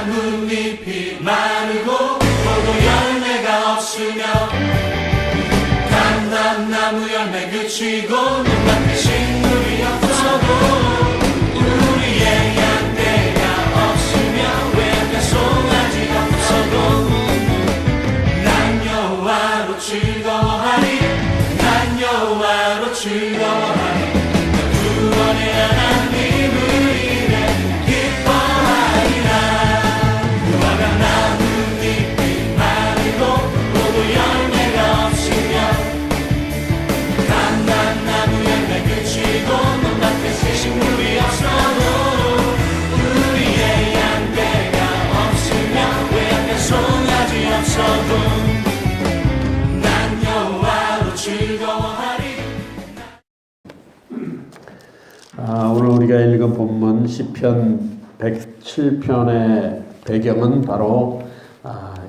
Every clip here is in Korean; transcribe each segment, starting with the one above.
나뭇잎이 마르고 포도 열매가 없으며 감람나무 열매 그치고 눈앞에 식물이 없어도 우리의 양떼가 없으며 외양간 송아지가 없어도 난 여호와로 즐거워하리 난 여호와로 즐거워하리 구원의 하나님을 이래 기뻐하리라. 그와 같은 나뭇잎이 마르고 포도 열매가 없으며 감람나무 열매 그치고 눈앞에 식물이 없어도 우리의 양떼가 없으며 외양간 송아지 없어도 난 여호와로 즐거워하리. 오늘 우리가 읽은 본문 시편 107편의 배경은 바로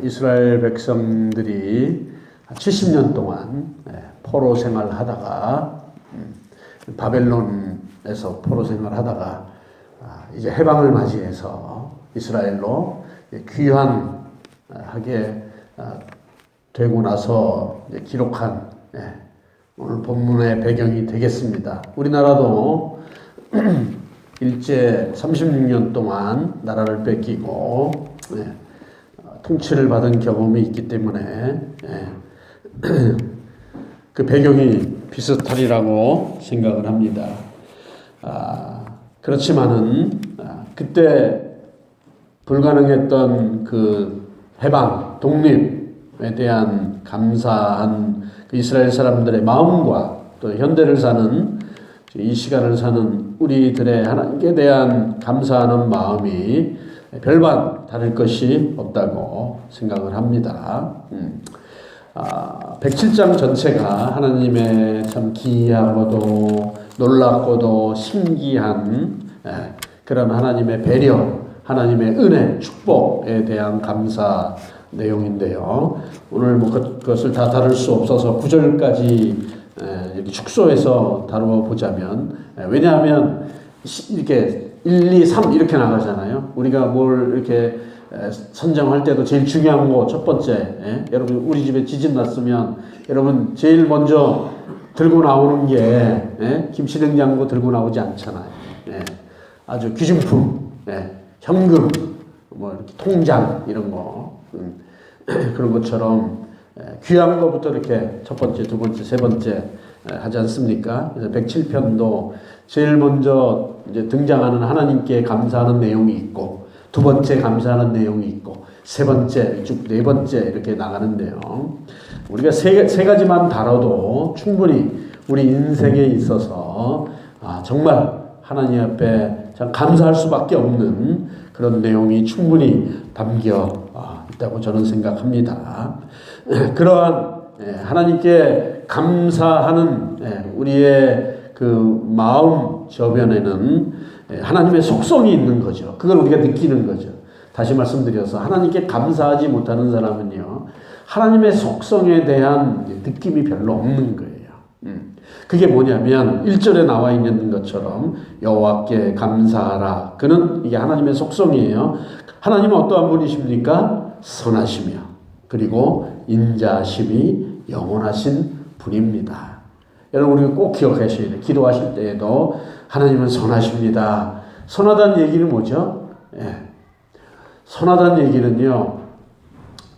이스라엘 백성들이 70년 동안 포로 생활하다가 바벨론에서 포로 생활하다가 이제 해방을 맞이해서 이스라엘로 귀환하게 되고 나서 기록한 오늘 본문의 배경이 되겠습니다. 우리나라도 일제 36년 동안 나라를 뺏기고 통치를 받은 경험이 있기 때문에 그 배경이 비슷하리라고 생각을 합니다. 그렇지만은 그때 불가능했던 그 해방, 독립에 대한 감사한 그 이스라엘 사람들의 마음과 또 현대를 사는 이 시간을 사는 우리들의 하나님께 대한 감사하는 마음이 별반 다를 것이 없다고 생각을 합니다. 107장 전체가 하나님의 참 기이하고도 놀랍고도 신기한 그런 하나님의 배려, 하나님의 은혜, 축복에 대한 감사 내용인데요. 오늘 그것을 다 다룰 수 없어서 9절까지 이렇게 축소해서 다루어 보자면, 왜냐하면 이렇게 1, 2, 3 이렇게 나가잖아요. 우리가 뭘 이렇게 선정할 때도 제일 중요한 거 첫 번째, 여러분 우리 집에 지진 났으면 여러분 제일 먼저 들고 나오는 게 김치냉장고 들고 나오지 않잖아요. 아주 귀중품, 현금, 뭐 이렇게 통장 이런 거 그런 것처럼 귀한 것부터 이렇게 첫 번째, 두 번째, 세 번째 하지 않습니까? 그래서 107편도 제일 먼저 이제 등장하는 하나님께 감사하는 내용이 있고, 두 번째 감사하는 내용이 있고, 세 번째, 쭉 네 번째 이렇게 나가는데요. 우리가 세 가지만 다뤄도 충분히 우리 인생에 있어서 정말 하나님 앞에 참 감사할 수밖에 없는 그런 내용이 충분히 담겨 있다고 저는 생각합니다. 그러한 하나님께 감사하는 우리의 그 마음 저변에는 하나님의 속성이 있는 거죠. 그걸 우리가 느끼는 거죠. 다시 말씀드려서 하나님께 감사하지 못하는 사람은요, 하나님의 속성에 대한 느낌이 별로 없는 거예요. 그게 뭐냐면 1절에 나와 있는 것처럼 여호와께 감사하라. 그는 이게 하나님의 속성이에요. 하나님은 어떠한 분이십니까? 선하시며 그리고 인자심이 영원하신 분입니다. 여러분 우리가 꼭 기억하셔야 돼요. 기도하실 때에도 하나님은 선하십니다. 선하다는 얘기는 뭐죠? 선하다는 얘기는요,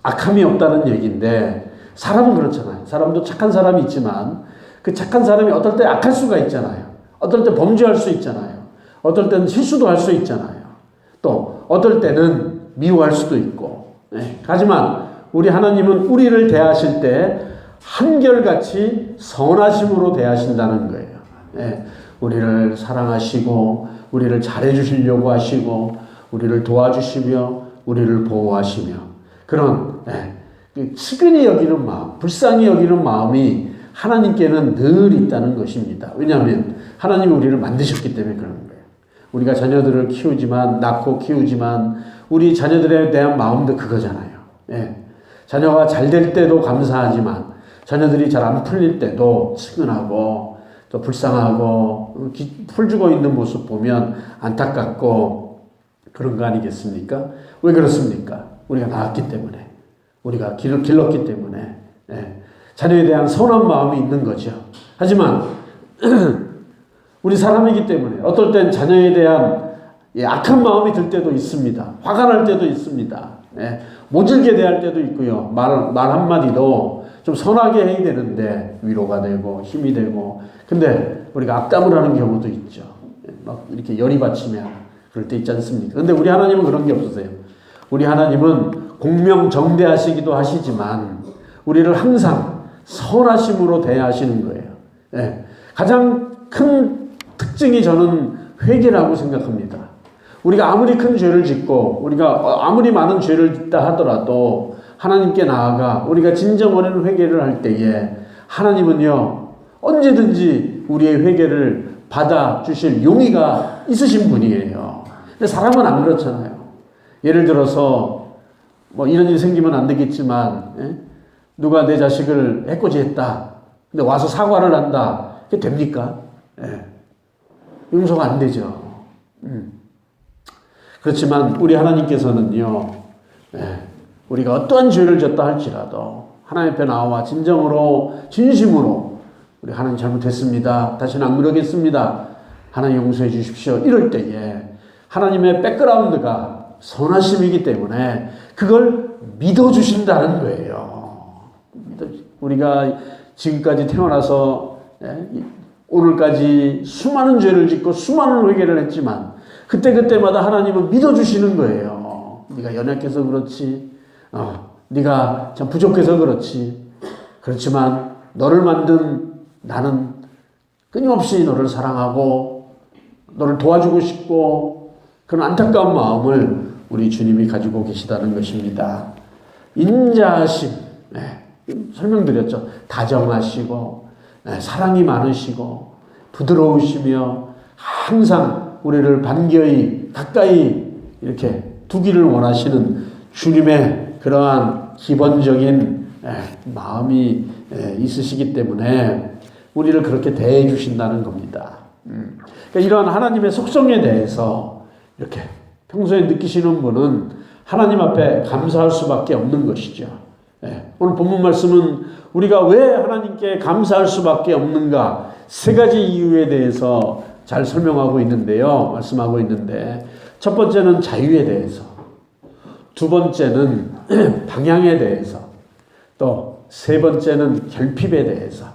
악함이 없다는 얘기인데, 사람은 그렇잖아요. 사람도 착한 사람이 있지만 그 착한 사람이 어떨 때 악할 수가 있잖아요. 어떨 때 범죄할 수 있잖아요. 어떨 때는 실수도 할 수 있잖아요. 또 어떨 때는 미워할 수도 있고. 하지만 우리 하나님은 우리를 대하실 때 한결같이 선하심으로 대하신다는 거예요. 우리를 사랑하시고 우리를 잘해주시려고 하시고 우리를 도와주시며 우리를 보호하시며 그런 측은히 여기는 마음, 불쌍히 여기는 마음이 하나님께는 늘 있다는 것입니다. 왜냐하면 하나님이 우리를 만드셨기 때문에 그런 거예요. 우리가 자녀들을 키우지만, 낳고 키우지만 우리 자녀들에 대한 마음도 그거잖아요. 자녀가 잘 될 때도 감사하지만 자녀들이 잘 안 풀릴 때도 측은하고 또 불쌍하고 풀 주고 있는 모습 보면 안타깝고 그런 거 아니겠습니까? 왜 그렇습니까? 우리가 낳았기 때문에, 우리가 길을 길렀기 때문에, 자녀에 대한 선한 마음이 있는 거죠. 하지만 우리 사람이기 때문에 어떨 땐 자녀에 대한 악한 마음이 들 때도 있습니다. 화가 날 때도 있습니다. 모질게 대할 때도 있고요. 말 한마디도 좀 선하게 해야 되는데 위로가 되고 힘이 되고, 근데 우리가 악담을 하는 경우도 있죠. 막 이렇게 열이 받치면 그럴 때 있지 않습니까? 근데 우리 하나님은 그런 게 없으세요. 우리 하나님은 공명정대하시기도 하시지만 우리를 항상 선하심으로 대하시는 거예요. 가장 큰 특징이 저는 회개라고 생각합니다. 우리가 아무리 큰 죄를 짓고 우리가 아무리 많은 죄를 짓다 하더라도 하나님께 나아가 우리가 진정어린 회개를 할 때에 하나님은요 언제든지 우리의 회개를 받아주실 용의가 있으신 분이에요. 근데 사람은 안 그렇잖아요. 예를 들어서 뭐 이런 일이 생기면 안 되겠지만 누가 내 자식을 해코지했다. 근데 와서 사과를 한다. 그게 됩니까? 용서가 안 되죠. 그렇지만 우리 하나님께서는요, 우리가 어떠한 죄를 졌다 할지라도 하나님 앞에 나와 진정으로 진심으로 우리 하나님 잘못했습니다. 다시는 안 그러겠습니다. 하나님 용서해 주십시오. 이럴 때에 하나님의 백그라운드가 선하심이기 때문에 그걸 믿어주신다는 거예요. 우리가 지금까지 태어나서 오늘까지 수많은 죄를 짓고 수많은 회개를 했지만 그때마다 하나님은 믿어주시는 거예요. 네가 연약해서 그렇지, 네가 참 부족해서 그렇지, 그렇지만 너를 만든 나는 끊임없이 너를 사랑하고 너를 도와주고 싶고 그런 안타까운 마음을 우리 주님이 가지고 계시다는 것입니다. 인자하심, 설명드렸죠. 다정하시고 사랑이 많으시고 부드러우시며 항상 우리를 반겨이 가까이 이렇게 두기를 원하시는 주님의 그러한 기본적인 마음이 있으시기 때문에 우리를 그렇게 대해 주신다는 겁니다. 그러니까 이러한 하나님의 속성에 대해서 이렇게 평소에 느끼시는 분은 하나님 앞에 감사할 수밖에 없는 것이죠. 오늘 본문 말씀은 우리가 왜 하나님께 감사할 수밖에 없는가 세 가지 이유에 대해서 잘 설명하고 있는데요. 말씀하고 있는데 첫 번째는 자유에 대해서, 두 번째는 방향에 대해서, 또 세 번째는 결핍에 대해서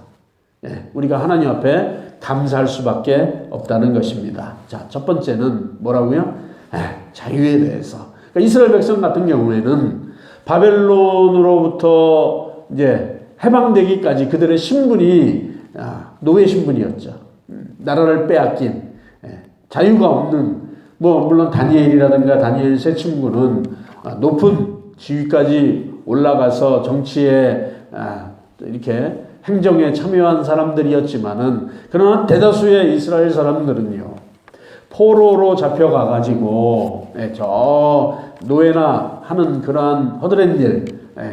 우리가 하나님 앞에 감사할 수밖에 없다는 것입니다. 자, 첫 번째는 뭐라고요? 자유에 대해서. 그러니까 이스라엘 백성 같은 경우에는 바벨론으로부터 이제 해방되기까지 그들의 신분이 노예 신분이었죠. 나라를 빼앗긴 자유가 없는, 뭐 물론 다니엘이라든가 다니엘 세 친구는 높은 지위까지 올라가서 정치에 이렇게 행정에 참여한 사람들이었지만은 그러나 대다수의 이스라엘 사람들은요 포로로 잡혀가가지고 저 노예나 하는 그러한 허드렛 일,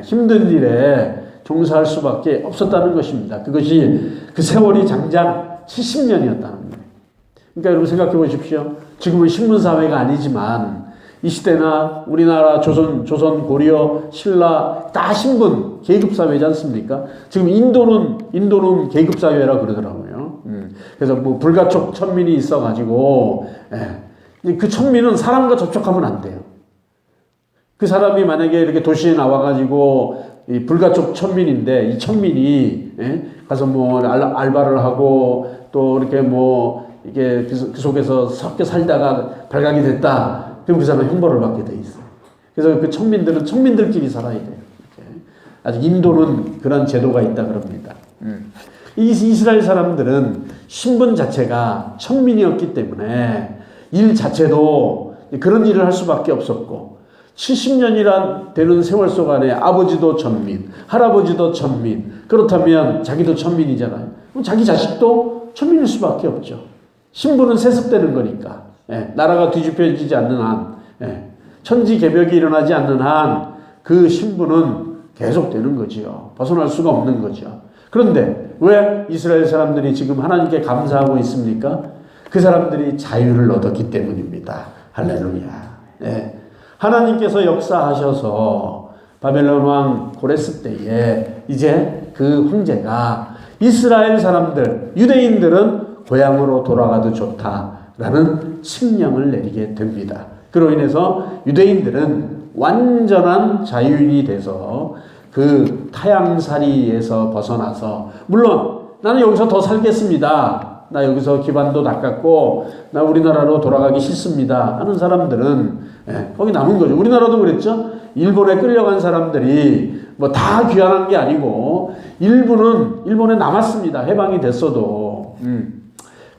힘든 일에 종사할 수밖에 없었다는 것입니다. 그것이 그 세월이 장장 70년이었다는 거예요. 그러니까 여러분 생각해 보십시오. 지금은 신분사회가 아니지만 이 시대나 우리나라 조선, 고려, 신라 다 신분, 계급사회지 않습니까? 지금 인도는 계급사회라 그러더라고요. 그래서 뭐 불가촉 천민이 있어가지고 그 천민은 사람과 접촉하면 안 돼요. 그 사람이 만약에 이렇게 도시에 나와가지고 이 불가촉 천민인데 이 천민이 가서 뭐 알바를 하고 또 이렇게 뭐 이게 그 속에서 섞여 살다가 발각이 됐다. 그럼 그 사람은 형벌을 받게 돼 있어요. 그래서 그 천민들은 천민들끼리 살아야 돼요. 아직 인도는 그런 제도가 있다 그럽니다. 이 이스라엘 사람들은 신분 자체가 천민이었기 때문에 일 자체도 그런 일을 할 수밖에 없었고 70년이란 되는 세월 속 안에 아버지도 천민, 할아버지도 천민, 그렇다면 자기도 천민이잖아요. 그럼 자기 자식도 천민일 수밖에 없죠. 신분은 세습되는 거니까. 나라가 뒤집혀지지 않는 한, 천지개벽이 일어나지 않는 한 그 신분은 계속되는 거지요. 벗어날 수가 없는 거죠. 그런데 왜 이스라엘 사람들이 지금 하나님께 감사하고 있습니까? 그 사람들이 자유를 얻었기 때문입니다. 할렐루야. 하나님께서 역사하셔서 바벨론 왕 고레스 때에 이제 그 황제가 이스라엘 사람들, 유대인들은 고향으로 돌아가도 좋다라는 칙령을 내리게 됩니다. 그로 인해서 유대인들은 완전한 자유인이 돼서 그 타향살이에서 벗어나서, 물론 나는 여기서 더 살겠습니다, 나 여기서 기반도 닦았고 나 우리나라로 돌아가기 싫습니다 하는 사람들은 거기 남은 거죠. 우리나라도 그랬죠. 일본에 끌려간 사람들이 뭐 다 귀환한 게 아니고 일부는 일본에 남았습니다. 해방이 됐어도.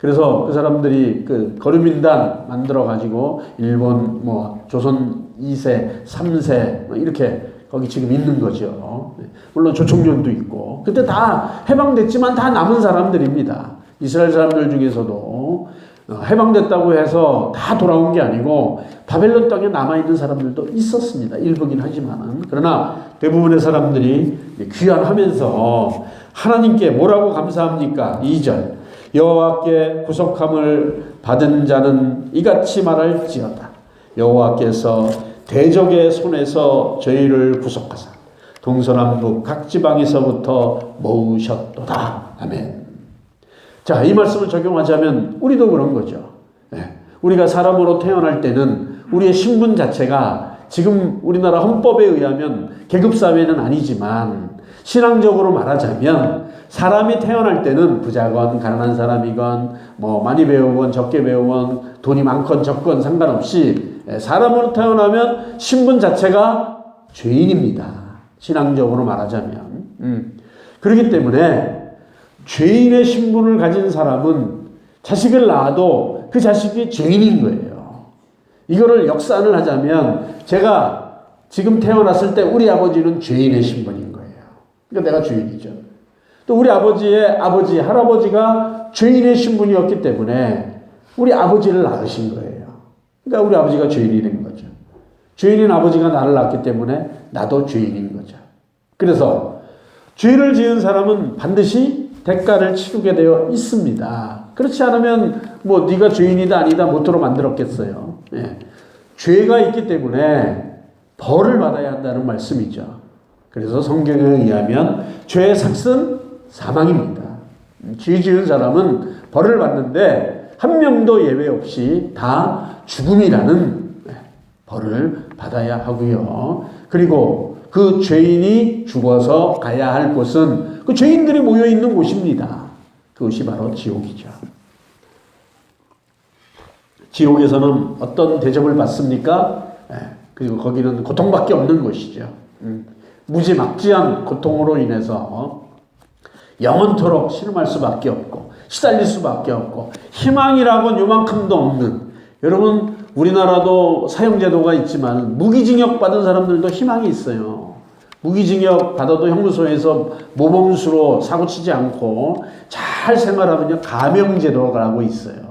그래서 그 사람들이 그 거류민단 만들어 가지고 일본 뭐 조선 2세, 3세 뭐 이렇게 거기 지금 있는 거죠. 물론 조총련도 있고 그때 다 해방됐지만 다 남은 사람들입니다. 이스라엘 사람들 중에서도 해방됐다고 해서 다 돌아온 게 아니고 바벨론 땅에 남아있는 사람들도 있었습니다. 일부긴 하지만은. 그러나 대부분의 사람들이 귀환하면서 하나님께 뭐라고 감사합니까? 2절. 여호와께 구속함을 받은 자는 이같이 말할지어다. 여호와께서 대적의 손에서 저희를 구속하사 동서남북 각 지방에서부터 모으셨도다. 아멘. 자, 이 말씀을 적용하자면 우리도 그런 거죠. 우리가 사람으로 태어날 때는 우리의 신분 자체가 지금 우리나라 헌법에 의하면 계급사회는 아니지만 신앙적으로 말하자면 사람이 태어날 때는 부자건 가난한 사람이건 뭐 많이 배우건 적게 배우건 돈이 많건 적건 상관없이 사람으로 태어나면 신분 자체가 죄인입니다. 신앙적으로 말하자면. 그렇기 때문에 죄인의 신분을 가진 사람은 자식을 낳아도 그 자식이 죄인인 거예요. 이거를 역산을 하자면 제가 지금 태어났을 때 우리 아버지는 죄인의 신분인 거예요. 그러니까 내가 죄인이죠. 또 우리 아버지의 아버지, 할아버지가 죄인의 신분이었기 때문에 우리 아버지를 낳으신 거예요. 그러니까 우리 아버지가 죄인이 된 거죠. 죄인인 아버지가 나를 낳았기 때문에 나도 죄인인 거죠. 그래서 죄를 지은 사람은 반드시 대가를 치르게 되어 있습니다. 그렇지 않으면 뭐 네가 죄인이다 아니다 못으로 만들었겠어요. 죄가 있기 때문에 벌을 받아야 한다는 말씀이죠. 그래서 성경에 의하면 죄의 삭은 사망입니다. 죄 지은 사람은 벌을 받는데 한 명도 예외 없이 다 죽음이라는 벌을 받아야 하고요. 그리고 그 죄인이 죽어서 가야 할 곳은 그 죄인들이 모여 있는 곳입니다. 그것이 바로 지옥이죠. 지옥에서는 어떤 대접을 받습니까? 그리고 거기는 고통밖에 없는 곳이죠. 무지막지한 고통으로 인해서 영원토록 신음할 수밖에 없고 시달릴 수밖에 없고 희망이라고는 요만큼도 없는, 여러분 우리나라도 사형제도가 있지만 무기징역 받은 사람들도 희망이 있어요. 무기징역 받아도 형무소에서 모범수로 사고치지 않고 잘 생활하면요 감형제도라고 있어요.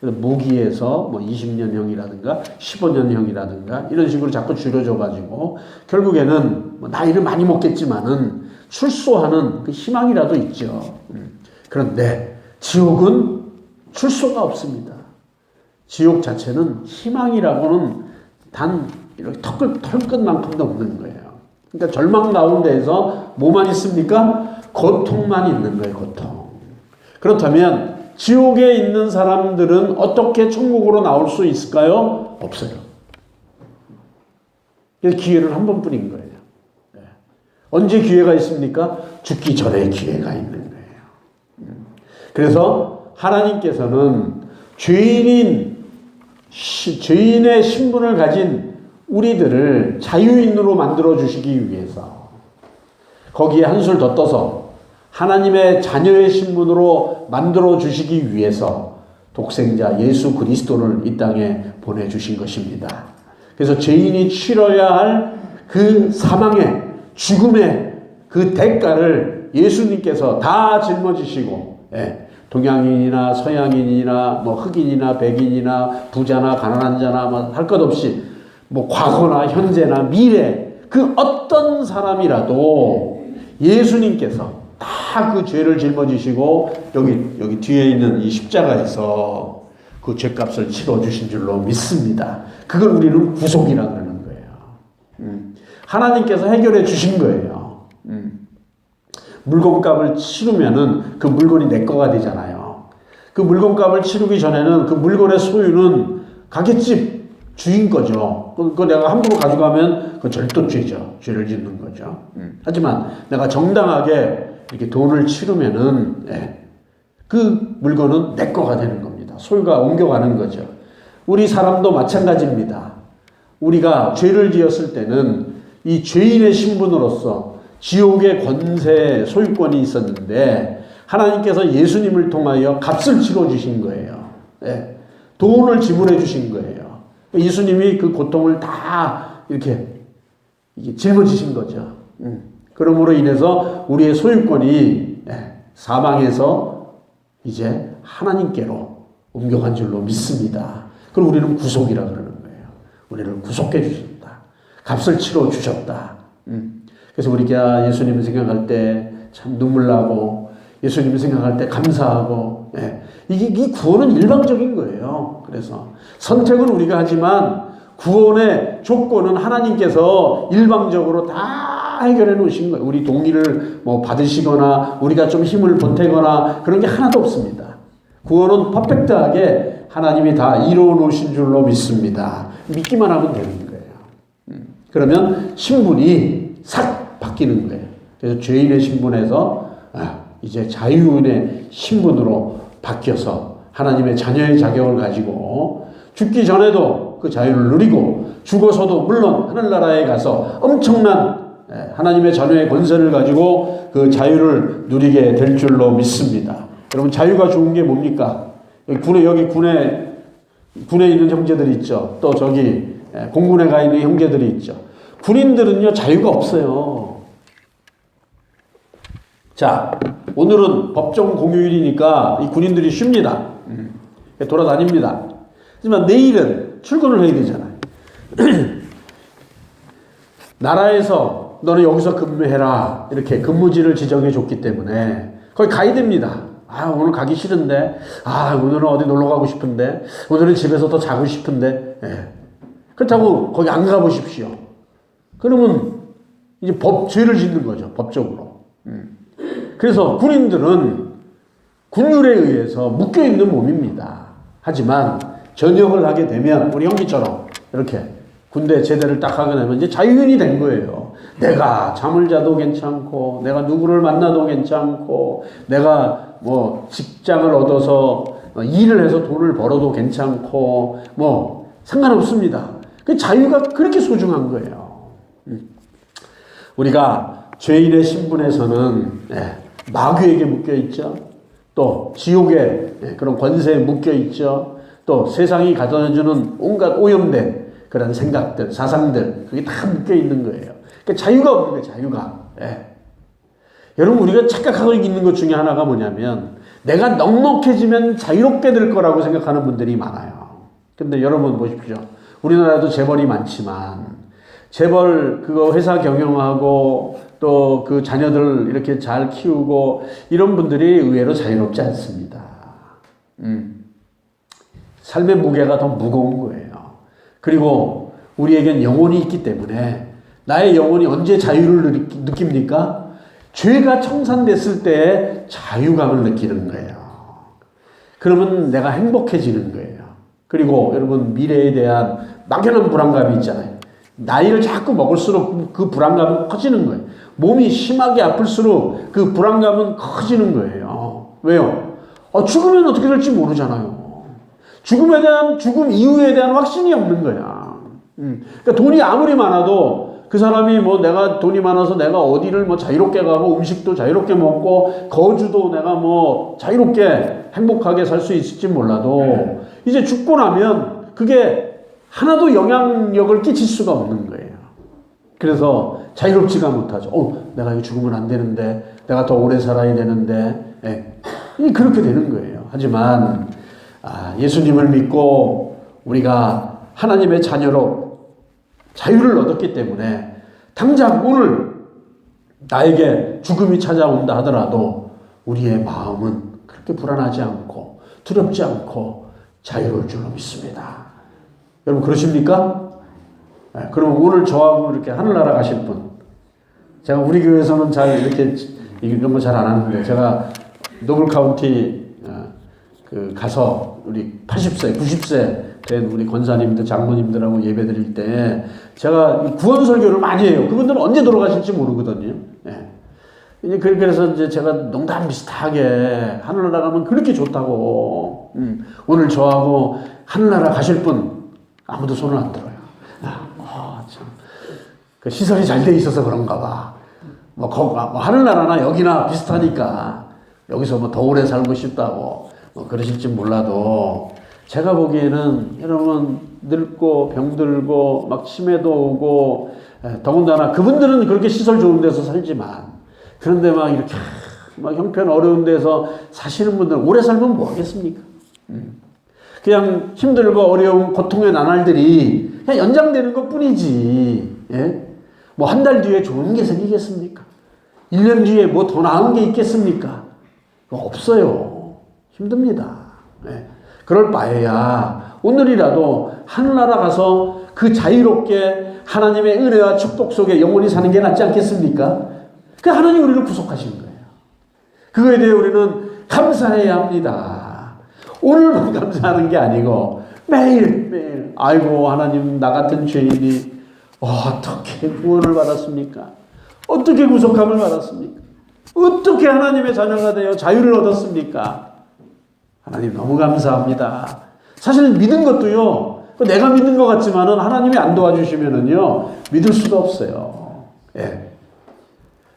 그래서 무기에서 뭐 20년형이라든가 15년형이라든가 이런 식으로 자꾸 줄여줘가지고 결국에는 뭐 나이를 많이 먹겠지만은 출소하는 그 희망이라도 있죠. 그런데 지옥은 출소가 없습니다. 지옥 자체는 희망이라고는 단 이렇게 털끝만큼도 없는 거예요. 그러니까 절망 가운데에서 뭐만 있습니까? 고통만 있는 거예요. 고통. 그렇다면 지옥에 있는 사람들은 어떻게 천국으로 나올 수 있을까요? 없어요. 기회는 한 번뿐인 거예요. 언제 기회가 있습니까? 죽기 전에 기회가 있는 거예요. 그래서 하나님께서는 죄인의 신분을 가진 우리들을 자유인으로 만들어 주시기 위해서 거기에 한술 더 떠서 하나님의 자녀의 신분으로 만들어 주시기 위해서 독생자 예수 그리스도를 이 땅에 보내주신 것입니다. 그래서 죄인이 치러야 할 그 사망의 죽음의 그 대가를 예수님께서 다 짊어지시고, 동양인이나 서양인이나 뭐 흑인이나 백인이나 부자나 가난한 자나 뭐 할 것 없이 뭐 과거나 현재나 미래 그 어떤 사람이라도 예수님께서 다 그 죄를 짊어지시고 여기 뒤에 있는 이 십자가에서 그 죄값을 치러주신 줄로 믿습니다. 그걸 우리는 구속이라 그러는 거예요. 하나님께서 해결해 주신 거예요. 물건값을 치르면은 그 물건이 내 거가 되잖아요. 그 물건값을 치르기 전에는 그 물건의 소유는 가게집 주인 거죠. 그거 내가 함부로 가져가면 그 절도죄죠. 죄를 짓는 거죠. 하지만 내가 정당하게 이렇게 돈을 치르면은 그 물건은 내 거가 되는 겁니다. 소유가 옮겨가는 거죠. 우리 사람도 마찬가지입니다. 우리가 죄를 지었을 때는 이 죄인의 신분으로서 지옥의 권세 소유권이 있었는데 하나님께서 예수님을 통하여 값을 치러주신 거예요. 돈을 지불해 주신 거예요. 예수님이 그 고통을 다 이렇게 짊어지신 거죠. 그러므로 인해서 우리의 소유권이 사망에서 이제 하나님께로 옮겨간 줄로 믿습니다. 그럼 우리는 구속이라 그러는 거예요. 우리를 구속해 주셨다. 값을 치러 주셨다. 그래서 우리가 예수님을 생각할 때 참 눈물 나고 예수님을 생각할 때 감사하고 이 구원은 일방적인 거예요. 그래서 선택은 우리가 하지만 구원의 조건은 하나님께서 일방적으로 다 해결해 놓으신 거예요. 우리 동의를 뭐 받으시거나 우리가 좀 힘을 보태거나 그런 게 하나도 없습니다. 구원은 퍼펙트하게 하나님이 다 이루어 놓으신 줄로 믿습니다. 믿기만 하면 되는 거예요. 그러면 신분이 싹 바뀌는 거예요. 그래서 죄인의 신분에서 이제 자유인의 신분으로 바뀌어서 하나님의 자녀의 자격을 가지고 죽기 전에도 그 자유를 누리고 죽어서도 물론 하늘나라에 가서 엄청난 하나님의 자녀의 권세를 가지고 그 자유를 누리게 될 줄로 믿습니다. 여러분 자유가 좋은 게 뭡니까? 여기 군에 있는 형제들이 있죠. 또 저기 공군에 가 있는 형제들이 있죠. 군인들은요 자유가 없어요. 자, 오늘은 법정 공휴일이니까 이 군인들이 쉽니다. 돌아다닙니다. 하지만 내일은 출근을 해야 되잖아요. 나라에서 너는 여기서 근무해라 이렇게 근무지를 지정해 줬기 때문에 거기 가야 됩니다. 오늘 가기 싫은데, 오늘은 어디 놀러 가고 싶은데, 오늘은 집에서 더 자고 싶은데, 그렇다고 거기 안 가보십시오. 그러면 이제 죄를 짓는 거죠, 법적으로. 그래서 군인들은 군율에 의해서 묶여있는 몸입니다. 하지만 전역을 하게 되면 우리 형기처럼 이렇게 군대 제대를 딱 하게 되면 이제 자유인이 된 거예요. 내가 잠을 자도 괜찮고 내가 누구를 만나도 괜찮고 내가 뭐 직장을 얻어서 일을 해서 돈을 벌어도 괜찮고 뭐 상관없습니다. 그 자유가 그렇게 소중한 거예요. 우리가 죄인의 신분에서는 마귀에게 묶여있죠. 또 지옥의 그런 권세에 묶여있죠. 또 세상이 가져다주는 온갖 오염된 그런 생각들, 사상들 그게 다 묶여있는 거예요. 그러니까 자유가 없는 거예요. 자유가. 여러분 우리가 착각하고 있는 것 중에 하나가 뭐냐면 내가 넉넉해지면 자유롭게 될 거라고 생각하는 분들이 많아요. 근데 여러분 보십시오. 우리나라도 재벌이 많지만 재벌 그거 회사 경영하고 또 그 자녀들 이렇게 잘 키우고 이런 분들이 의외로 자유롭지 않습니다. 삶의 무게가 더 무거운 거예요. 그리고 우리에겐 영혼이 있기 때문에 나의 영혼이 언제 자유를 느낍니까? 죄가 청산됐을 때 자유감을 느끼는 거예요. 그러면 내가 행복해지는 거예요. 그리고 여러분 미래에 대한 막연한 불안감이 있잖아요. 나이를 자꾸 먹을수록 그 불안감은 커지는 거예요. 몸이 심하게 아플수록 그 불안감은 커지는 거예요. 왜요? 죽으면 어떻게 될지 모르잖아요. 죽음 이후에 대한 확신이 없는 거야. 그러니까 돈이 아무리 많아도 그 사람이 뭐 내가 돈이 많아서 내가 어디를 뭐 자유롭게 가고 음식도 자유롭게 먹고 거주도 내가 뭐 자유롭게 행복하게 살 수 있을지 몰라도 이제 죽고 나면 그게 하나도 영향력을 끼칠 수가 없는 거예요. 그래서 자유롭지가 못하죠. 내가 이거 죽으면 안 되는데, 내가 더 오래 살아야 되는데, 그렇게 되는 거예요. 하지만 예수님을 믿고 우리가 하나님의 자녀로 자유를 얻었기 때문에 당장 오늘 나에게 죽음이 찾아온다 하더라도 우리의 마음은 그렇게 불안하지 않고 두렵지 않고 자유로울 줄로 믿습니다. 여러분 그러십니까? 네, 그럼 오늘 저하고 이렇게 하늘나라 가실 분, 제가 우리 교회에서는 잘 이렇게 이런 거 잘 안 하는데, 제가 노블 카운티 가서 우리 80세, 90세 된 우리 권사님들, 장로님들하고 예배 드릴 때 제가 구원 설교를 많이 해요. 그분들은 언제 돌아가실지 모르거든요. 예. 그래서 이제 제가 농담 비슷하게 하늘나라 가면 그렇게 좋다고, 오늘 저하고 하늘나라 가실 분 아무도 손을 안 들어요. 참. 그 시설이 잘 돼 있어서 그런가 봐. 뭐 하늘나라나 여기나 비슷하니까 여기서 뭐 더 오래 살고 싶다고 뭐 그러실지 몰라도, 제가 보기에는 여러분 늙고 병들고 막 치매도 오고, 더군다나 그분들은 그렇게 시설 좋은 데서 살지만, 그런데 막 이렇게 막 형편 어려운 데서 사시는 분들 오래 살면 뭐 하겠습니까? 그냥 힘들고 어려운 고통의 나날들이 그냥 연장되는 것 뿐이지. 예? 뭐 한 달 뒤에 좋은 게 생기겠습니까? 1년 뒤에 뭐 더 나은 게 있겠습니까? 없어요. 힘듭니다. 예. 그럴 바에야 오늘이라도 하늘나라 가서 그 자유롭게 하나님의 은혜와 축복 속에 영원히 사는 게 낫지 않겠습니까? 그 하나님 우리를 구속하신 거예요. 그거에 대해 우리는 감사해야 합니다. 오늘만 감사하는 게 아니고 매일 아이고 하나님, 나 같은 죄인이 어떻게 구원을 받았습니까? 어떻게 구속함을 받았습니까? 어떻게 하나님의 자녀가 되어 자유를 얻었습니까? 하나님 너무 감사합니다. 사실 믿은 것도요, 내가 믿는 것 같지만은 하나님이 안 도와주시면은요 믿을 수가 없어요. 예.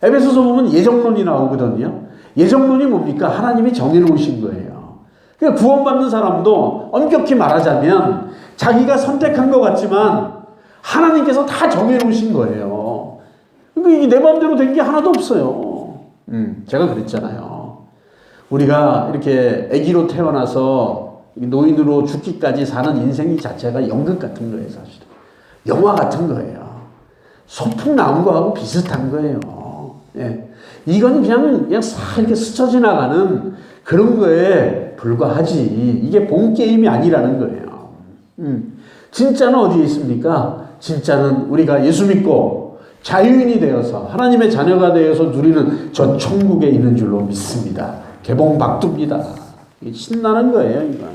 에베소서 보면 예정론이 나오거든요. 예정론이 뭡니까? 하나님이 정해놓으신 거예요. 그러니까 구원받는 사람도 엄격히 말하자면 자기가 선택한 것 같지만 하나님께서 다 정해놓으신 거예요. 그러니까 이게 내 마음대로 된 게 하나도 없어요. 제가 그랬잖아요. 우리가 이렇게 아기로 태어나서 노인으로 죽기까지 사는 인생이 자체가 연극 같은 거예요, 사실. 영화 같은 거예요. 소풍 나온 거하고 비슷한 거예요. 예. 이건 그냥 싹 이렇게 스쳐 지나가는 그런 거에 불과하지. 이게 본 게임이 아니라는 거예요. 진짜는 어디에 있습니까? 진짜는 우리가 예수 믿고 자유인이 되어서 하나님의 자녀가 되어서 누리는 저 천국에 있는 줄로 믿습니다. 개봉박두입니다. 신나는 거예요, 이건.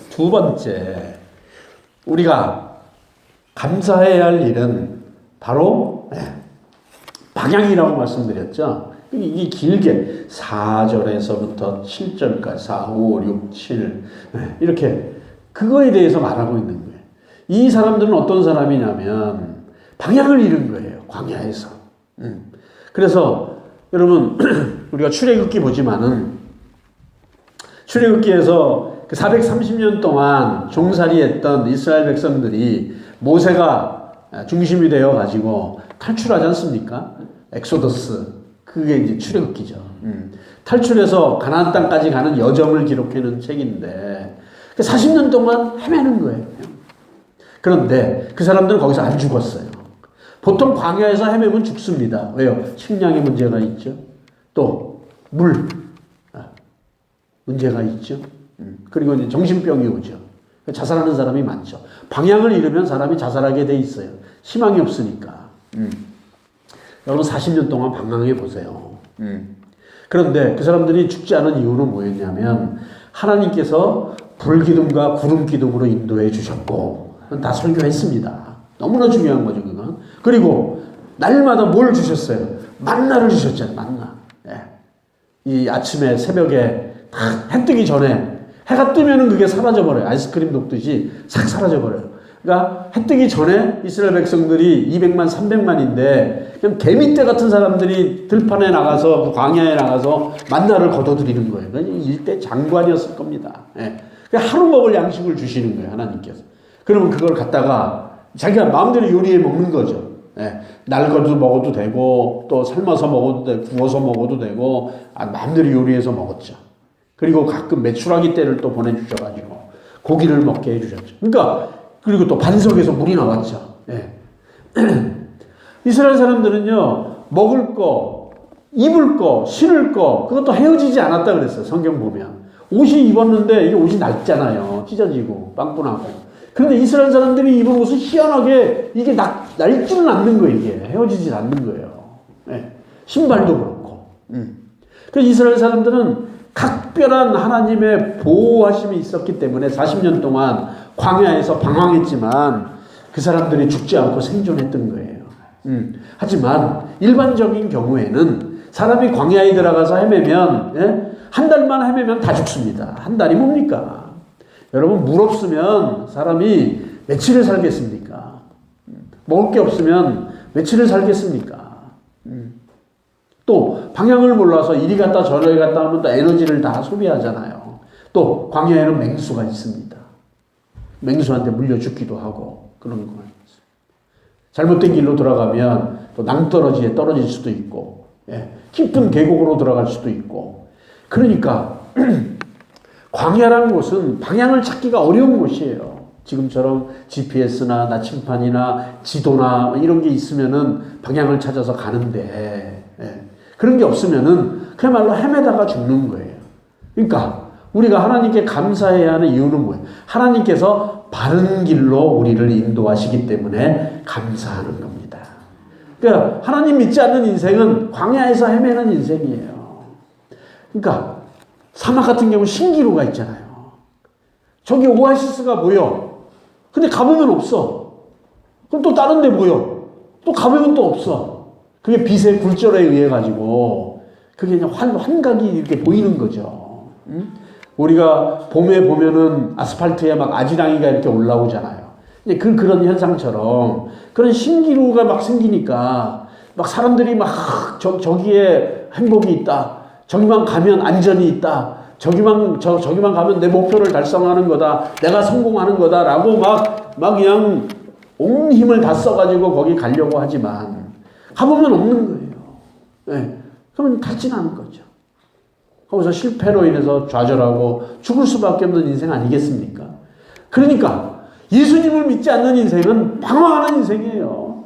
두 번째, 우리가 감사해야 할 일은 바로 방향이라고 말씀드렸죠. 이게 길게 4절에서부터 7절까지 4, 5, 6, 7 이렇게 그거에 대해서 말하고 있는 거예요. 이 사람들은 어떤 사람이냐면 방향을 잃은 거예요. 광야에서. 그래서 여러분 우리가 출애굽기 보지만은 출애굽기에서 그 430년 동안 종살이했던 이스라엘 백성들이 모세가 중심이 되어 가지고 탈출하지 않습니까? 엑소더스. 그게 이제 출애굽기죠. 탈출해서 가나안 땅까지 가는 여정을 기록해 놓은 책인데 40년 동안 헤매는 거예요. 그런데 그 사람들은 거기서 안 죽었어요. 보통 광야에서 헤매면 죽습니다. 왜요? 식량에 문제가 있죠. 또 물 문제가 있죠. 그리고 이제 정신병이 오죠. 자살하는 사람이 많죠. 방향을 잃으면 사람이 자살하게 돼 있어요. 희망이 없으니까. 여러분 40년 동안 방황해 보세요. 그런데 그 사람들이 죽지 않은 이유는 뭐였냐면 하나님께서 불기둥과 구름기둥으로 인도해 주셨고 다 설교했습니다. 너무나 중요한 거죠, 그건. 그리고 날마다 뭘 주셨어요? 만나를 주셨잖아요, 만나. 예. 이 아침에 새벽에 딱 해 뜨기 전에 해가 뜨면은 그게 사라져버려요. 아이스크림 녹듯이 싹 사라져버려요. 그러니까 해 뜨기 전에 이스라엘 백성들이 200만, 300만인데 그냥 개미떼 같은 사람들이 들판에 나가서 그 광야에 나가서 만나를 거둬들이는 거예요. 일대 장관이었을 겁니다. 예. 하루 먹을 양식을 주시는 거예요, 하나님께서. 그러면 그걸 갖다가 자기가 마음대로 요리해 먹는 거죠. 예. 날거도 먹어도 되고 또 삶아서 먹어도 되고 구워서 먹어도 되고 마음대로 요리해서 먹었죠. 그리고 가끔 메추라기 떼를 또 보내주셔가지고 고기를 먹게 해주셨죠. 그러니까 그리고 또 반석에서 물이 나왔죠. 예. 이스라엘 사람들은요 먹을 거, 입을 거, 신을 거 그것도 헤어지지 않았다 그랬어요. 성경 보면 옷이 입었는데 이게 옷이 낡잖아요. 찢어지고 빵꾸나고. 그런데 이스라엘 사람들이 입은 옷은 희한하게 이게 낡지는 않는 거예요. 이게 헤어지질 않는 거예요. 네. 신발도 그렇고. 그래서 이스라엘 사람들은 각별한 하나님의 보호하심이 있었기 때문에 40년 동안 광야에서 방황했지만 그 사람들이 죽지 않고 생존했던 거예요. 하지만 일반적인 경우에는 사람이 광야에 들어가서 헤매면, 예? 한 달만 헤매면 다 죽습니다. 한 달이 뭡니까? 여러분, 물 없으면 사람이 며칠을 살겠습니까? 먹을 게 없으면 며칠을 살겠습니까? 또 방향을 몰라서 이리 갔다 저리 갔다 하면 또 에너지를 다 소비하잖아요. 또 광야에는 맹수가 있습니다. 맹수한테 물려 죽기도 하고 그런 거. 잘못된 길로 들어가면 또 낭떠러지에 떨어질 수도 있고, 예, 깊은 계곡으로 들어갈 수도 있고. 그러니까 광야라는 곳은 방향을 찾기가 어려운 곳이에요. 지금처럼 GPS나 나침판이나 지도나 이런 게 있으면은 방향을 찾아서 가는데, 예, 그런 게 없으면은 그야말로 헤매다가 죽는 거예요. 그러니까 우리가 하나님께 감사해야 하는 이유는 뭐예요? 하나님께서 바른 길로 우리를 인도하시기 때문에 감사하는 겁니다. 그러니까 하나님 믿지 않는 인생은 광야에서 헤매는 인생이에요. 그러니까 사막 같은 경우 신기루가 있잖아요. 저기 오아시스가 보여. 근데 가보면 없어. 그럼 또 다른 데 보여. 또 가보면 또 없어. 그게 빛의 굴절에 의해 가지고 그게 그냥 환각이 이렇게 보이는 거죠. 우리가 봄에 보면은 아스팔트에 막 아지랑이가 이렇게 올라오잖아요. 그런 현상처럼 그런 신기루가 막 생기니까 막 사람들이 막 저기에 행복이 있다. 저기만 가면 안전이 있다. 저기만 가면 내 목표를 달성하는 거다. 내가 성공하는 거다라고 막 그냥 온 힘을 다 써가지고 거기 가려고 하지만 가보면 없는 거예요. 네. 그러면 닿지는 않은 거죠. 거기서 실패로 인해서 좌절하고 죽을 수밖에 없는 인생 아니겠습니까? 그러니까 예수님을 믿지 않는 인생은 방황하는 인생이에요.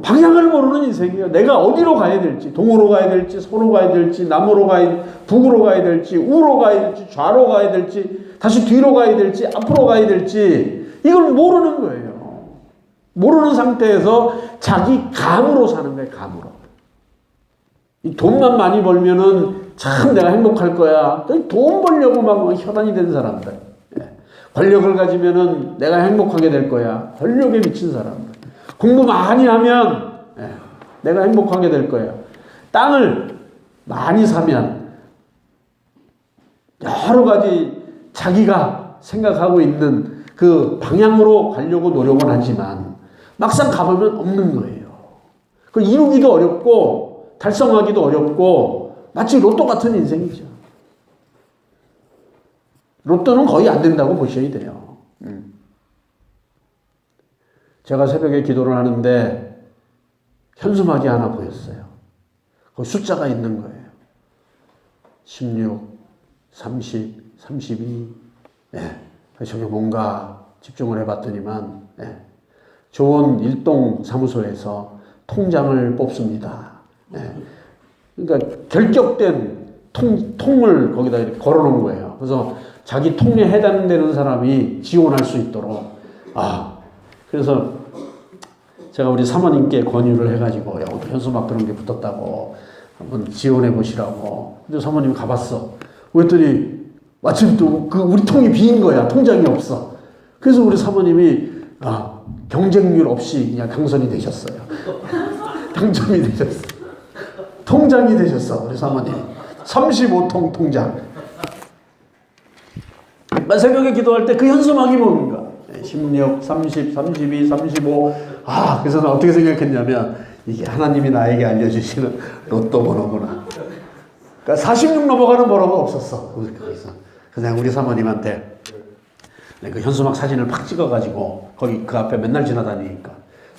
방향을 모르는 인생이에요. 내가 어디로 가야 될지, 동으로 가야 될지, 서로 가야 될지, 남으로 가야, 북으로 가야 될지, 우로 가야 될지, 좌로 가야 될지, 다시 뒤로 가야 될지, 앞으로 가야 될지, 이걸 모르는 거예요. 모르는 상태에서 자기 감으로 사는 거예요, 감으로. 이 돈만 많이 벌면은 참 내가 행복할 거야. 돈 벌려고 막 혈안이 된 사람들. 권력을 가지면은 내가 행복하게 될 거야. 권력에 미친 사람들. 공부 많이 하면 내가 행복하게 될 거야. 땅을 많이 사면 여러 가지 자기가 생각하고 있는 그 방향으로 가려고 노력은 하지만 막상 가보면 없는 거예요. 그 이루기도 어렵고 달성하기도 어렵고 마치 로또 같은 인생이죠. 로또는 거의 안 된다고 보셔야 돼요. 제가 새벽에 기도를 하는데 현수막이 하나 보였어요. 거기 숫자가 있는 거예요. 16, 30, 32. 네. 저게 뭔가 집중을 해봤더니만 좋은 일동 사무소에서 통장을 뽑습니다. 그러니까 결격된 통을 거기다 이렇게 걸어놓은 거예요. 그래서 자기 통에 해당되는 사람이 지원할 수 있도록. 그래서 제가 우리 사모님께 권유를 해가지고 현수막 그런 게 붙었다고 한번 지원해 보시라고. 근데 사모님이 가봤어. 그랬더니 마침 또 우리 통이 빈 거야. 통장이 없어. 그래서 우리 사모님이 경쟁률 없이 그냥 당선이 되셨어요. 당첨이 되셨어. 통장이 되셨어, 우리 사모님. 35통 통장. 새벽에 기도할 때 그 현수막이 뭡니까? 16, 30, 32, 35. 그래서 난 어떻게 생각했냐면 이게 하나님이 나에게 알려주시는 로또 번호구나. 그러니까 46 넘어가는 번호가 없었어. 그래서 그냥 우리 사모님한테 그 현수막 사진을 팍 찍어가지고 거기 그 앞에 맨날 지나다니니까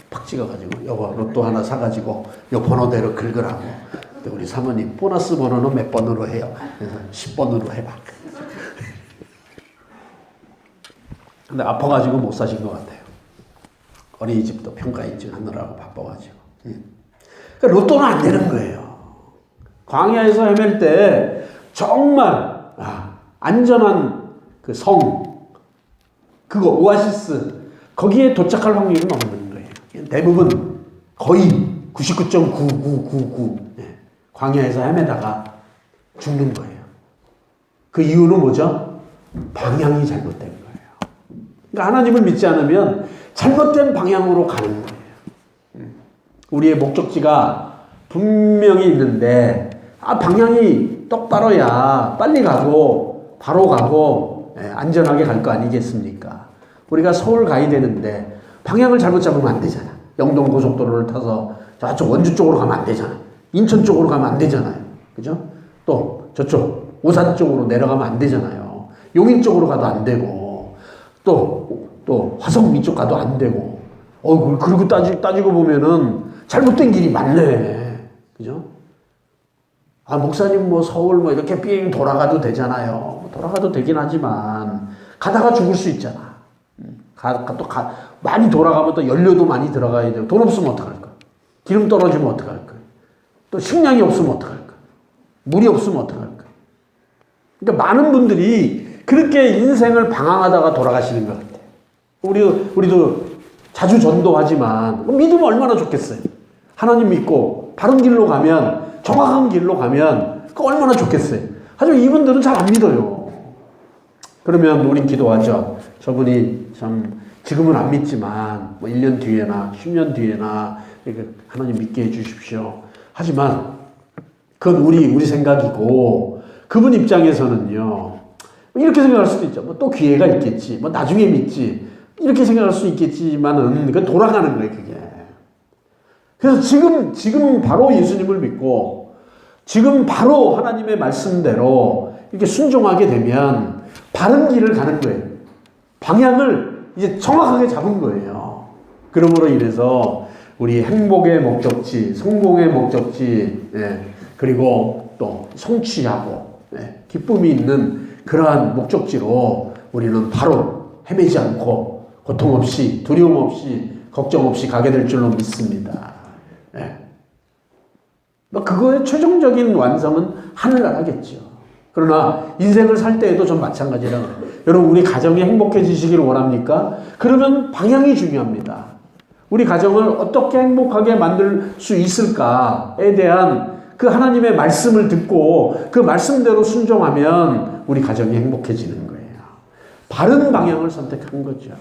팍 찍어가지고 여보 로또 하나 사가지고 요 번호대로 긁으라고. 근데 우리 사모님 보너스 번호는 몇 번으로 해요? 그래서 10번으로 해봐. 근데 아파가지고 못 사신 것 같아요. 어린이집도 평가 인증하느라고 바빠가지고. 그러니까 로또는 안 되는 거예요. 광야에서 헤맬 때 정말 안전한 그 성, 그거 오아시스, 거기에 도착할 확률은 없는 거예요. 대부분 거의 99.9999 광야에서 헤매다가 죽는 거예요. 그 이유는 뭐죠? 방향이 잘못된 거예요. 그러니까 하나님을 믿지 않으면 잘못된 방향으로 가는 거예요. 우리의 목적지가 분명히 있는데 방향이 똑바로야 빨리 가고 바로 가고 안전하게 갈 거 아니겠습니까? 우리가 서울 가야 되는데 방향을 잘못 잡으면 안 되잖아. 영동고속도로를 타서 저쪽 원주 쪽으로 가면 안 되잖아. 인천 쪽으로 가면 안 되잖아요. 그죠? 또 저쪽 오산 쪽으로 내려가면 안 되잖아요. 용인 쪽으로 가도 안 되고 또 화성 위쪽 가도 안 되고 그리고 따지고 보면은 잘못된 길이 많네. 그죠? 목사님 서울 이렇게 삥 돌아가도 되잖아요. 돌아가도 되긴 하지만 가다가 죽을 수 있잖아. 많이 돌아가면 또 연료도 많이 들어가야 되고 돈 없으면 어떡할 거야? 기름 떨어지면 어떡할 거야? 또 식량이 없으면 어떡할 거야? 물이 없으면 어떡할 거야? 그러니까 많은 분들이 그렇게 인생을 방황하다가 돌아가시는 것 같아요. 우리도 자주 전도하지만 믿으면 얼마나 좋겠어요. 하나님 믿고 바른 길로 가면 정확한 길로 가면 그 얼마나 좋겠어요. 하지만 이분들은 잘 안 믿어요. 그러면 우린 기도하죠. 저분이 참 지금은 안 믿지만 1년 뒤에나 10년 뒤에나 하나님 믿게 해주십시오. 하지만 그건 우리 생각이고 그분 입장에서는요. 이렇게 생각할 수도 있죠. 또 기회가 있겠지. 나중에 믿지. 이렇게 생각할 수 있겠지만은 그건 돌아가는 거예요, 그게. 그래서 지금 바로 예수님을 믿고 지금 바로 하나님의 말씀대로 이렇게 순종하게 되면 바른 길을 가는 거예요. 방향을 이제 정확하게 잡은 거예요. 그러므로 인해서 우리 행복의 목적지, 성공의 목적지, 그리고 또 성취하고 기쁨이 있는 그러한 목적지로 우리는 바로 헤매지 않고 고통 없이 두려움 없이 걱정 없이 가게 될 줄로 믿습니다. 그거의 최종적인 완성은 하늘나라겠죠. 그러나 인생을 살 때에도 좀 마찬가지라고 해요. 여러분 우리 가정이 행복해지시기를 원합니까? 그러면 방향이 중요합니다. 우리 가정을 어떻게 행복하게 만들 수 있을까에 대한 그 하나님의 말씀을 듣고 그 말씀대로 순종하면 우리 가정이 행복해지는 거예요. 바른 방향을 선택한 거죠.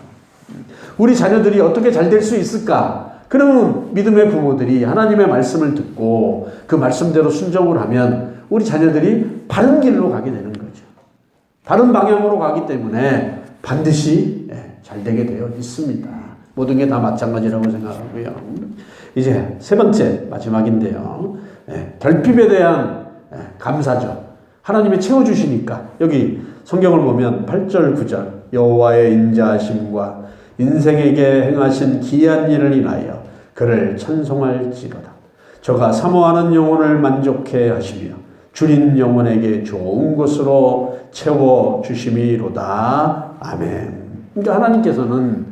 우리 자녀들이 어떻게 잘 될 수 있을까? 그러면 믿음의 부모들이 하나님의 말씀을 듣고 그 말씀대로 순종을 하면 우리 자녀들이 바른 길로 가게 되는 거죠. 바른 방향으로 가기 때문에 반드시 잘 되게 되어 있습니다. 모든 게 다 마찬가지라고 생각하고요. 이제 세 번째 마지막인데요. 결핍에 대한 감사죠. 하나님이 채워주시니까 여기 성경을 보면 8절 9절 여호와의 인자하심과 인생에게 행하신 기이한 일을 인하여 그를 찬송할지로다. 저가 사모하는 영혼을 만족해 하시며 줄인 영혼에게 좋은 것으로 채워주심이로다. 아멘. 그러니까 하나님께서는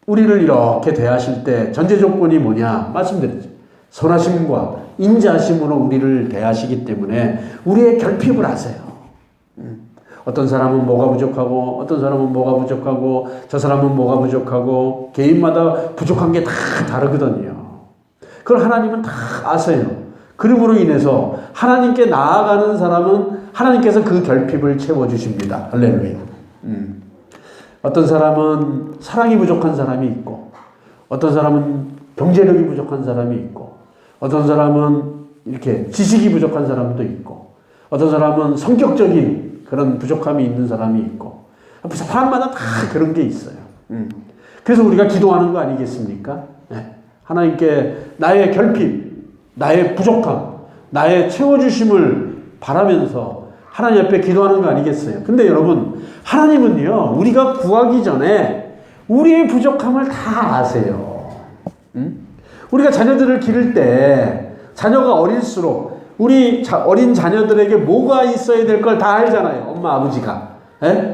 우리를 이렇게 대하실 때 전제 조건이 뭐냐 말씀드렸죠. 선하심과 인자하심으로 우리를 대하시기 때문에 우리의 결핍을 아세요. 어떤 사람은 뭐가 부족하고 어떤 사람은 뭐가 부족하고 저 사람은 뭐가 부족하고 개인마다 부족한 게 다 다르거든요. 그걸 하나님은 다 아세요. 그러므로 인해서 하나님께 나아가는 사람은 하나님께서 그 결핍을 채워주십니다. 할렐루야. 어떤 사람은 사랑이 부족한 사람이 있고 어떤 사람은 경제력이 부족한 사람이 있고 어떤 사람은 이렇게 지식이 부족한 사람도 있고 어떤 사람은 성격적인 그런 부족함이 있는 사람이 있고 사람마다 다 그런 게 있어요. 그래서 우리가 기도하는 거 아니겠습니까? 하나님께 나의 결핍, 나의 부족함, 나의 채워주심을 바라면서 하나님 앞에 기도하는 거 아니겠어요? 근데 여러분 하나님은요 우리가 구하기 전에 우리의 부족함을 다 아세요. 우리가 자녀들을 기를 때 자녀가 어릴수록 우리 어린 자녀들에게 뭐가 있어야 될 걸 다 알잖아요. 엄마 아버지가.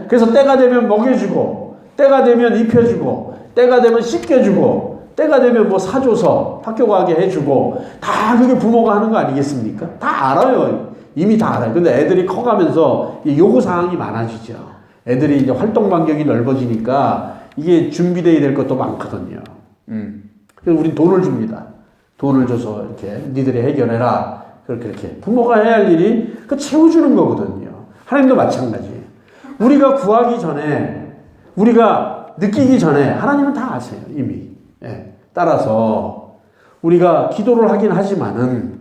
그래서 때가 되면 먹여주고 때가 되면 입혀주고 때가 되면 씻겨주고 때가 되면 뭐 사줘서 학교 가게 해주고 다 그게 부모가 하는 거 아니겠습니까? 다 알아요. 이미 다 알아요. 근데 애들이 커가면서 이 요구사항이 많아지죠. 애들이 이제 활동 반경이 넓어지니까 이게 준비되어야 될 것도 많거든요. 그래서 우린 돈을 줍니다. 돈을 줘서 이렇게 니들이 해결해라. 그렇게. 부모가 해야 할 일이 그 채워주는 거거든요. 하나님도 마찬가지예요. 우리가 구하기 전에, 우리가 느끼기 전에 하나님은 다 아세요. 이미. 예. 따라서 우리가 기도를 하긴 하지만은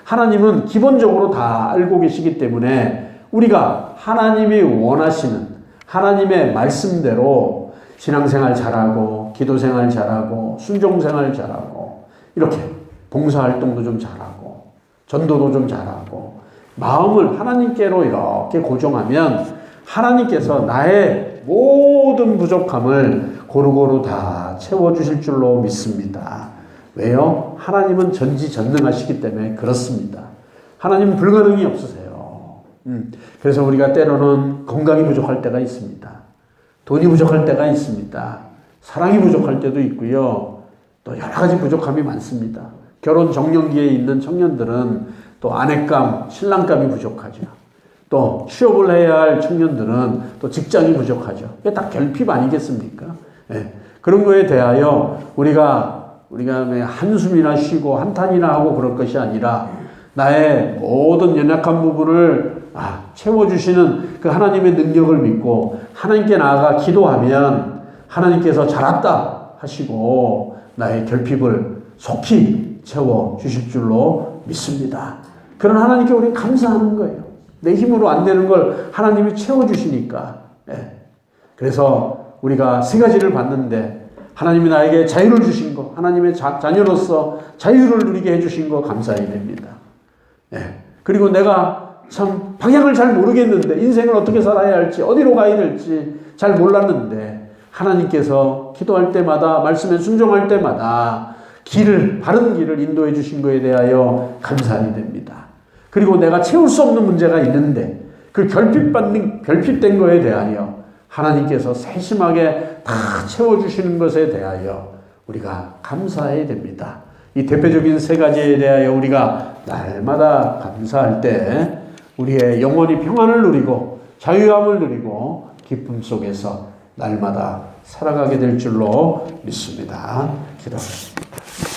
하나님은 기본적으로 다 알고 계시기 때문에 우리가 하나님이 원하시는 하나님의 말씀대로 신앙생활 잘하고 기도생활 잘하고 순종생활 잘하고 이렇게 봉사활동도 좀 잘하고 전도도 좀 잘하고 마음을 하나님께로 이렇게 고정하면 하나님께서 나의 모든 부족함을 고루고루 다 채워주실 줄로 믿습니다. 왜요? 하나님은 전지전능하시기 때문에 그렇습니다. 하나님은 불가능이 없으세요. 그래서 우리가 때로는 건강이 부족할 때가 있습니다. 돈이 부족할 때가 있습니다. 사랑이 부족할 때도 있고요. 또 여러 가지 부족함이 많습니다. 결혼 정년기에 있는 청년들은 또 아내감, 신랑감이 부족하죠. 또 취업을 해야 할 청년들은 또 직장이 부족하죠. 이게 다 결핍 아니겠습니까? 예. 그런 거에 대하여 우리가 한숨이나 쉬고 한탄이나 하고 그럴 것이 아니라 나의 모든 연약한 부분을 채워주시는 그 하나님의 능력을 믿고 하나님께 나아가 기도하면 하나님께서 잘했다 하시고 나의 결핍을 속히 채워주실 줄로 믿습니다. 그런 하나님께 우리는 감사하는 거예요. 내 힘으로 안 되는 걸 하나님이 채워주시니까. 그래서 우리가 세 가지를 봤는데 하나님이 나에게 자유를 주신 거, 하나님의 자녀로서 자유를 누리게 해주신 거 감사해야 됩니다. 그리고 내가 참 방향을 잘 모르겠는데 인생을 어떻게 살아야 할지 어디로 가야 될지 잘 몰랐는데 하나님께서 기도할 때마다 말씀에 순종할 때마다 바른 길을 인도해 주신 것에 대하여 감사해야 됩니다. 그리고 내가 채울 수 없는 문제가 있는데 그 결핍된 것에 대하여 하나님께서 세심하게 다 채워주시는 것에 대하여 우리가 감사해야 됩니다. 이 대표적인 세 가지에 대하여 우리가 날마다 감사할 때 우리의 영혼이 평안을 누리고 자유함을 누리고 기쁨 속에서 날마다 살아가게 될 줄로 믿습니다. 기도합시다.